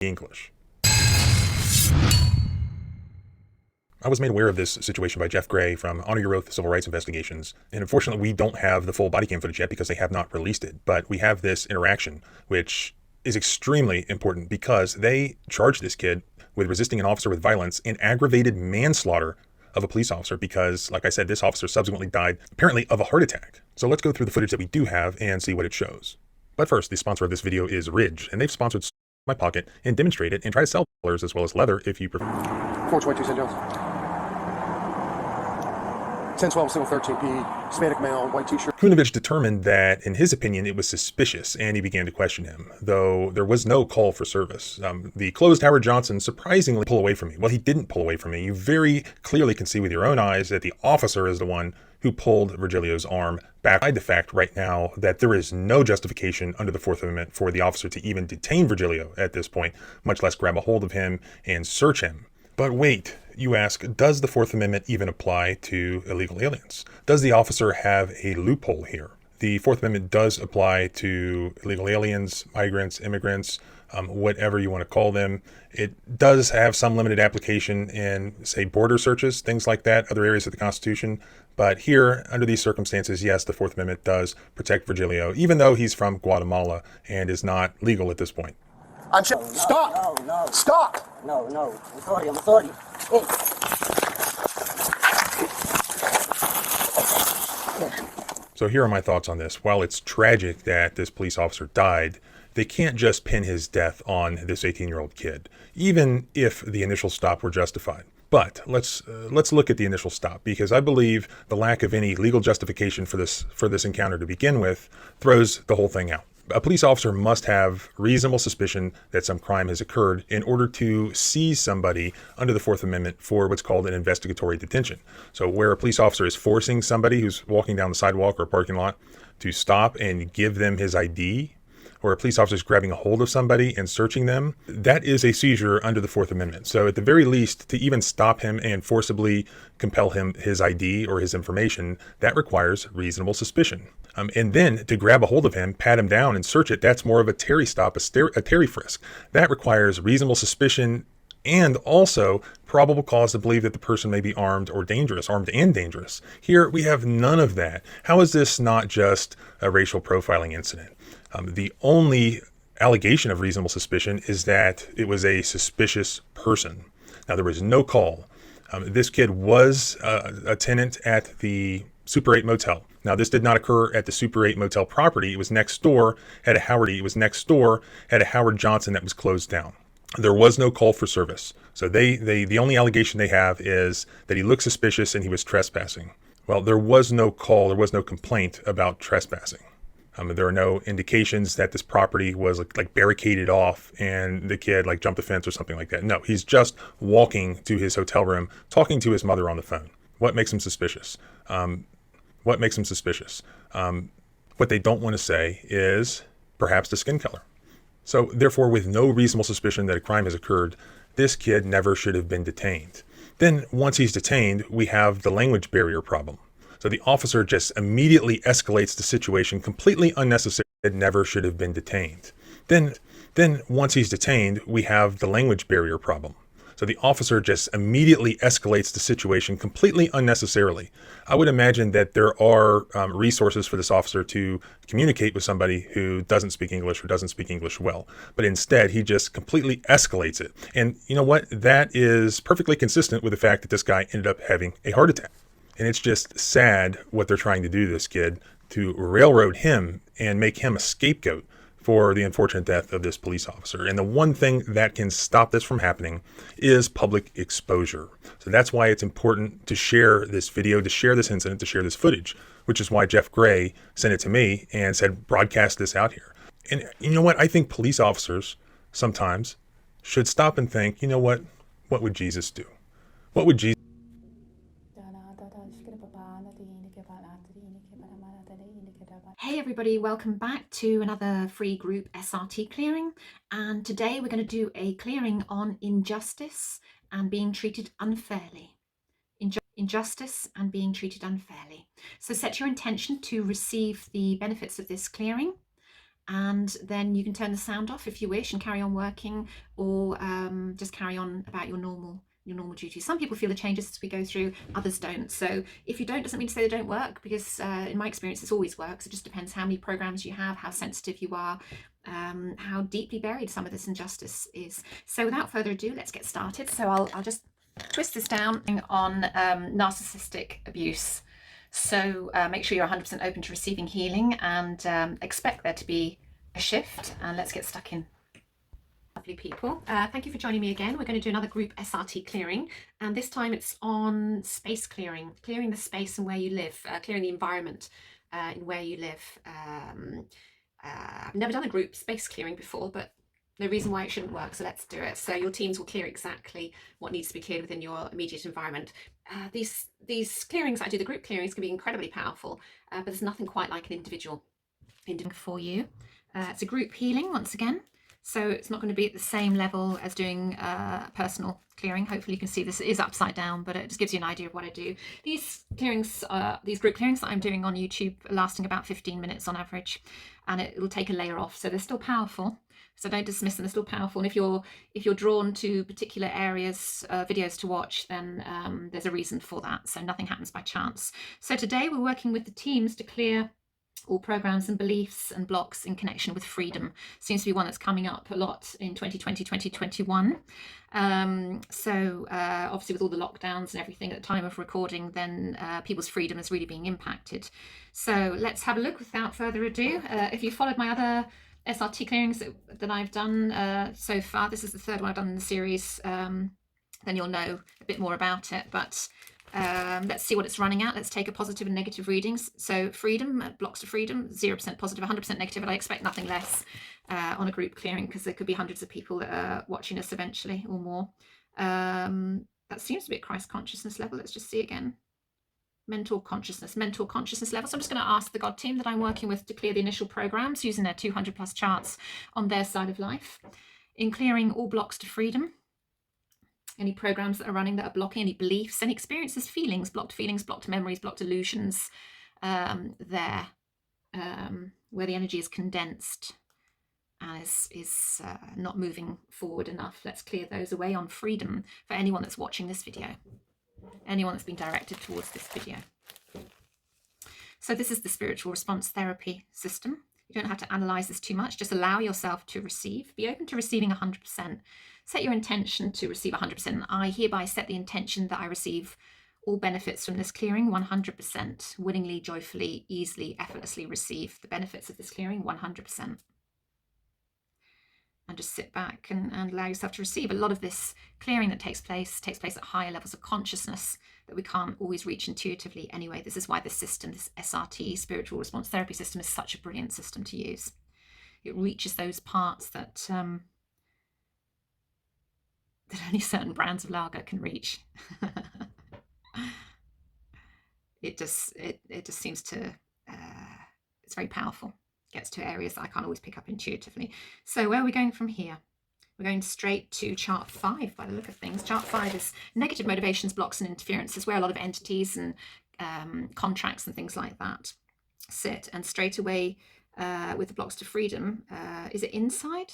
English. I was made aware of this situation by Jeff Gray from Honor Your Oath Civil Rights Investigations, and unfortunately we don't have the full body cam footage yet because they have not released it, but we have this interaction, which is extremely important because they charged this kid with resisting an officer with violence and aggravated manslaughter of a police officer because, like I said, this officer subsequently died, apparently of a heart attack. So let's go through the footage that we do have and see what it shows. But first, the sponsor of this video is Ridge, and they've sponsored my pocket and demonstrate it and try to sell colors as well as leather if you prefer. 422 St. John's. 1012 single 13P, Hispanic male, white t-shirt. Kunovich determined that, in his opinion, it was suspicious, and he began to question him, though there was no call for service. The closed Howard Johnson surprisingly pulled away from me. Well, he didn't pull away from me. You very clearly can see with your own eyes that the officer is the one who pulled Virgilio's arm back. The fact right now that there is no justification under the Fourth Amendment for the officer to even detain Virgilio at this point, much less grab a hold of him and search him. But wait, you ask, does the Fourth Amendment even apply to illegal aliens? Does the officer have a loophole here? The Fourth Amendment does apply to illegal aliens, migrants, immigrants, whatever you want to call them. It does have some limited application in, say, border searches, things like that, other areas of the Constitution. But here, under these circumstances, yes, the Fourth Amendment does protect Virgilio, even though he's from Guatemala and is not legal at this point. Stop! No. Stop! No. I'm authority. Hey. So here are my thoughts on this. While it's tragic that this police officer died, they can't just pin his death on this 18-year-old kid, even if the initial stop were justified. But let's look at the initial stop, because I believe the lack of any legal justification for this encounter to begin with throws the whole thing out. A police officer must have reasonable suspicion that some crime has occurred in order to seize somebody under the Fourth Amendment for what's called an investigatory detention. So where a police officer is forcing somebody who's walking down the sidewalk or parking lot to stop and give them his ID, or a police officer is grabbing a hold of somebody and searching them, that is a seizure under the Fourth Amendment. So at the very least, to even stop him and forcibly compel him his ID or his information, that requires reasonable suspicion. And then to grab a hold of him, pat him down and search it, that's more of a Terry stop, a Terry frisk. That requires reasonable suspicion and also probable cause to believe that the person may be armed and dangerous. Here we have none of that. How is this not just a racial profiling incident? The only allegation of reasonable suspicion is that it was a suspicious person. Now, there was no call. This kid was a tenant at the Super 8 motel. Now, this did not occur at the Super 8 motel property. It was next door at a Howard Johnson that was closed down. There was no call for service. So the only allegation they have is that he looked suspicious and he was trespassing. Well, there was no call, there was no complaint about trespassing. There are no indications that this property was like barricaded off and the kid like jumped the fence or something like that. No, he's just walking to his hotel room, talking to his mother on the phone. What makes him suspicious? What they don't want to say is perhaps the skin color. So therefore, with no reasonable suspicion that a crime has occurred, this kid never should have been detained. Then once he's detained, we have the language barrier problem. So the officer just immediately escalates the situation completely unnecessary. It never should have been detained. Then once he's detained, we have the language barrier problem. So the officer just immediately escalates the situation completely unnecessarily. I would imagine that there are resources for this officer to communicate with somebody who doesn't speak English or doesn't speak English well. But instead, he just completely escalates it. And you know what? That is perfectly consistent with the fact that this guy ended up having a heart attack. And it's just sad what they're trying to do to this kid, to railroad him and make him a scapegoat for the unfortunate death of this police officer. And the one thing that can stop this from happening is public exposure. So that's why it's important to share this video, to share this incident, to share this footage, which is why Jeff Gray sent it to me and said, broadcast this out here. And you know what? I think police officers sometimes should stop and think, you know what would Jesus do? What would Jesus Hey everybody, welcome back to another free group SRT clearing, and today we're going to do a clearing on injustice and being treated unfairly. Injustice and being treated unfairly. So set your intention to receive the benefits of this clearing, and then you can turn the sound off if you wish and carry on working, or just carry on about your normal duties. Some people feel the changes as we go through, others don't. So if you don't, doesn't mean to say they don't work, because in my experience this always works. It just depends how many programs you have, how sensitive you are, how deeply buried some of this injustice is. So without further ado, let's get started. So I'll just twist this down on narcissistic abuse. So make sure you're 100% open to receiving healing, and expect there to be a shift, and let's get stuck in. Lovely people, thank you for joining me again. We're going to do another group SRT clearing, and this time it's on space clearing the space and where you live, clearing the environment in where you live. I've never done a group space clearing before, but no reason why it shouldn't work, so let's do it. So your teams will clear exactly what needs to be cleared within your immediate environment. These clearings I do, the group clearings, can be incredibly powerful, but there's nothing quite like an individual for you. It's a group healing once again, so it's not going to be at the same level as doing personal clearing. Hopefully you can see this is upside down, but it just gives you an idea of what I do. These clearings, these group clearings that I'm doing on YouTube, are lasting about 15 minutes on average, and it will take a layer off, so they're still powerful. So don't dismiss them, they're still powerful. And if you're drawn to particular areas, videos to watch, then there's a reason for that. So nothing happens by chance. So today we're working with the teams to clear all programs and beliefs and blocks in connection with freedom. Seems to be one that's coming up a lot in 2020, 2021. Obviously with all the lockdowns and everything at the time of recording, then people's freedom is really being impacted. So let's have a look without further ado. If you followed my other SRT clearings that I've done so far, this is the third one I've done in the series, then you'll know a bit more about it. But let's see what it's running at. Let's take a positive and negative readings. So freedom, blocks to freedom, 0% positive, 100% negative, and I expect nothing less on a group clearing, because there could be hundreds of people that are watching us eventually, or more. That seems to be at Christ consciousness level. Let's just see again. Mental consciousness level. So I'm just going to ask the God team that I'm working with to clear the initial programs using their 200 plus charts on their side of life, in clearing all blocks to freedom. Any programs that are running that are blocking, any beliefs, any experiences, feelings, blocked memories, blocked illusions, where the energy is condensed and is not moving forward enough. Let's clear those away on freedom for anyone that's watching this video, anyone that's been directed towards this video. So this is the spiritual response therapy system. You don't have to analyze this too much. Just allow yourself to receive. Be open to receiving 100%. Set your intention to receive 100%. I hereby set the intention that I receive all benefits from this clearing 100%. Willingly, joyfully, easily, effortlessly receive the benefits of this clearing 100%. And just sit back and allow yourself to receive. A lot of this clearing that takes place at higher levels of consciousness that we can't always reach intuitively anyway. This is why this system, this SRT, spiritual response therapy system, is such a brilliant system to use. It reaches those parts that only certain brands of lager can reach. It just seems to, it's very powerful. Gets to areas that I can't always pick up intuitively. So where are we going from here? We're going straight to chart 5 by the look of things. Chart 5 is negative motivations, blocks and interferences, where a lot of entities and contracts and things like that sit. And straight away with the blocks to freedom, is it inside?